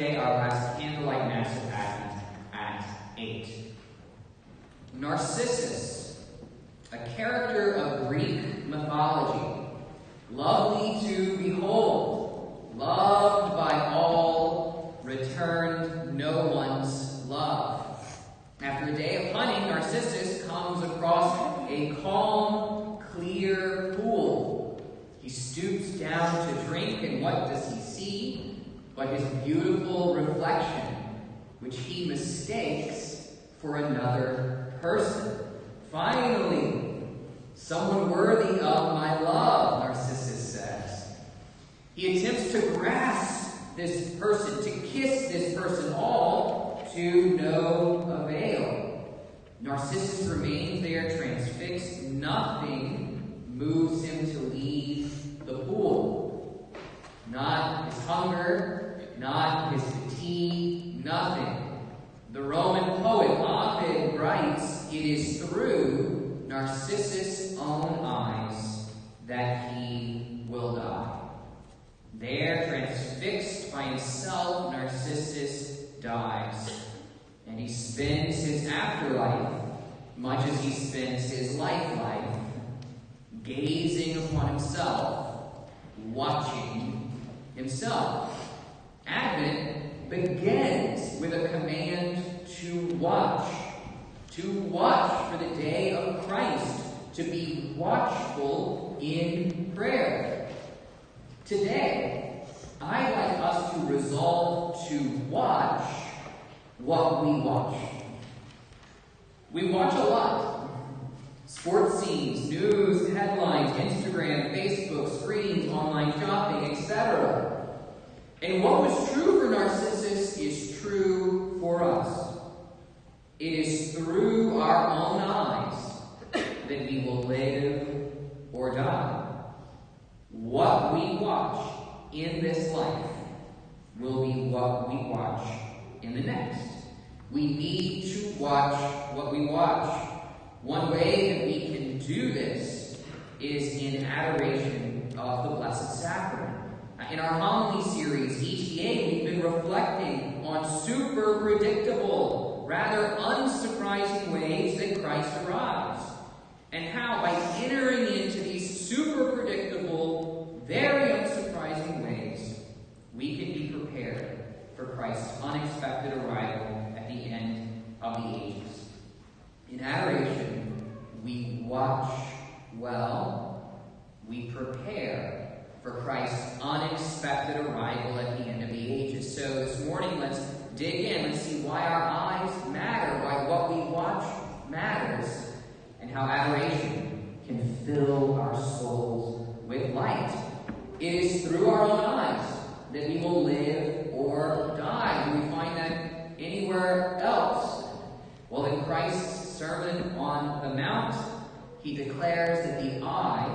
Our last candlelight mass of Advent at 8. Narcissus, a character of Greek mythology, lovely to behold, loved by all, returned no one's love. After a day of hunting, Narcissus comes across a calm, clear pool. He stoops down to drink, and what does he see but his beautiful reflection, which he mistakes for another person? Finally, someone worthy of my love, Narcissus says. He attempts to grasp this person, to kiss this person, all to no avail. Narcissus remains there transfixed. Nothing moves him to leave the pool. Not his hunger, not his fatigue, nothing. The Roman poet Ovid writes, "It is through Narcissus' own eyes that he will die." There, transfixed by himself, Narcissus dies. And he spends his afterlife, much as he spends his life, gazing upon himself, watching himself. Advent begins with a command to watch for the day of Christ, to be watchful in prayer. Today, I'd like us to resolve to watch what we watch. We watch a lot. Sports scenes, news, headlines, Instagram, Facebook, screens, online shopping, etc. And what was true for Narcissus is true for us. It is through our own eyes that we will live or die. What we watch in this life will be what we watch in the next. We need to watch what we watch. One way that we can do this is in adoration of the Blessed Sacrament. In our homily series, ETA, we've been reflecting on super predictable, rather unsurprising ways that Christ arrives, and how by entering into these super predictable, very unsurprising ways, we can be prepared for Christ's unexpected arrival at the end of the ages. In adoration, we watch well, we prepare for Christ's unexpected arrival at the end of the ages. So this morning, let's dig in. Let's see why our eyes matter, why what we watch matters, and how adoration can fill our souls with light. It is through our own eyes that we will live or die. Do we find that anywhere else? Well, in Christ's Sermon on the Mount, he declares that the eye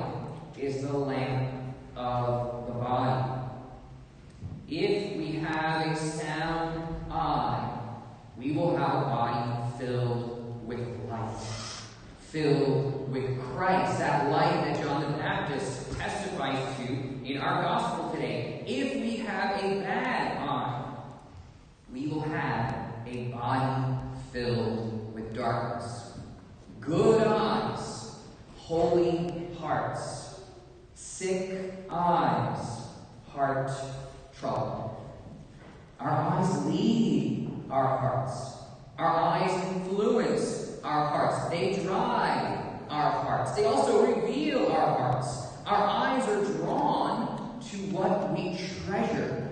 is the lamp of the body. If we have a sound eye, we will have a body filled with light, filled with Christ, that light that John the Baptist testifies to in our gospel today. If we have a bad eye, we will have a body filled with darkness. Good eyes, holy hearts. Sick eyes, heart troubled. Our eyes lead our hearts. Our eyes influence our hearts. They drive our hearts. They also reveal our hearts. Our eyes are drawn to what we treasure.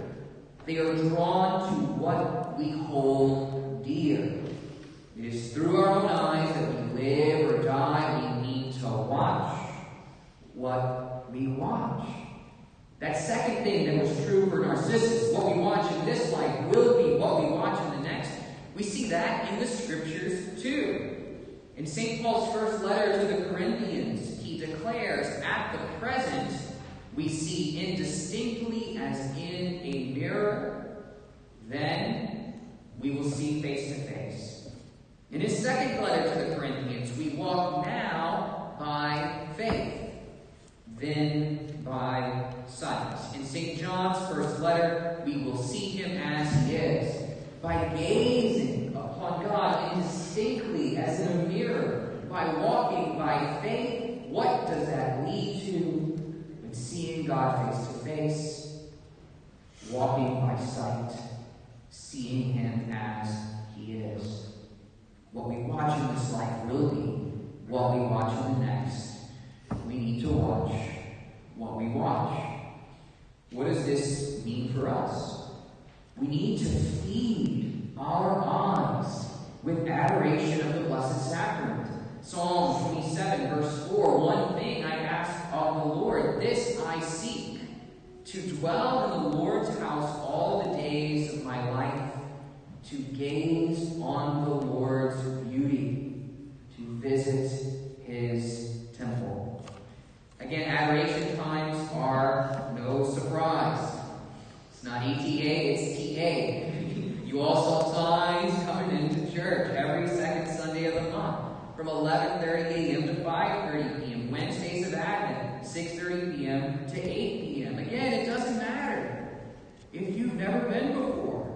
They are drawn to what we hold dear. It is through our own eyes that we live or die. We need to watch what we watch. That second thing that was true for Narcissus, what we watch in this life will be what we watch in the next. We see that in the scriptures too. In St. Paul's first letter to the Corinthians, he declares, "At the present we see indistinctly as in a mirror, then we will see face to face." In his second letter to the Corinthians, we walk now by faith, then by sight. In St. John's first letter, we will see him as he is. by gazing upon God indistinctly as in a mirror, by walking by faith, what does that lead to? When seeing God face to face, walking by sight, seeing Him as He is. What we watch in this life will be what we watch in the next. We need to watch what we watch. What does this mean for us? We need to feed our eyes with adoration of the Blessed Sacrament. Psalm 27, verse 4, "One thing I ask of the Lord, this I seek, to dwell in the Lord's house all the days of my life, to gaze on the Lord's beauty, to visit His temple." Again, adoration times are no surprise. It's not ETA, it's TA. You all saw signs coming into church every second Sunday of the month, from 11:30 a.m. to 5:30 p.m. Wednesdays of Advent, 6:30 p.m. to 8 p.m. Again, it doesn't matter if you've never been before.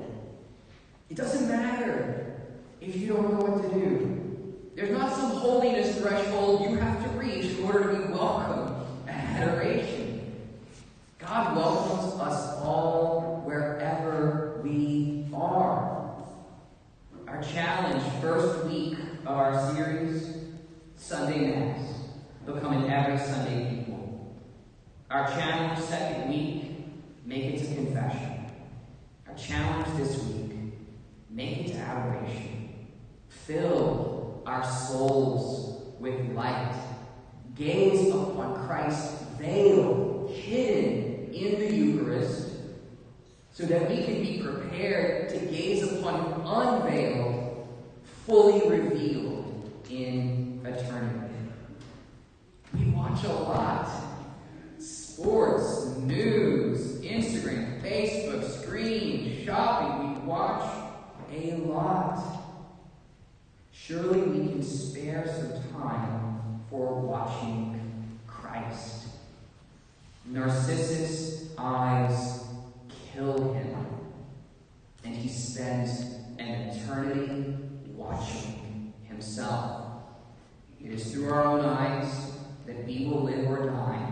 It doesn't matter if you don't know what to do. There's not some holiness threshold you have to reach in order to be welcome at adoration. God welcomes us all wherever we are. Our challenge, first week of our series, Sunday Mass, becoming every Sunday people. Our challenge, second week, make it to confession. Our challenge this week, make it to adoration. Fill our souls with light. Gaze upon Christ's veil hidden in the Eucharist, so that we can be prepared to gaze upon Him unveiled, fully revealed in eternity. We watch a lot. Sports, news, Instagram, Facebook, screen, shopping. We watch a lot. Surely we can spare some time for watching Christ. Narcissus' eyes kill him, and he spends an eternity watching himself. It is through our own eyes that we will live or die.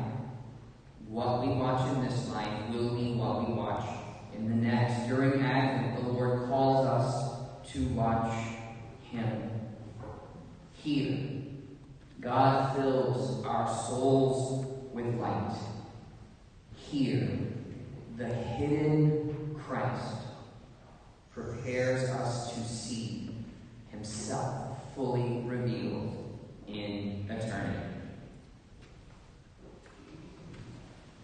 What we watch in this life will be what we watch in the next. During Advent, the Lord calls us to watch Him. Here, God fills our souls with light. Here, the hidden Christ prepares us to see Himself fully revealed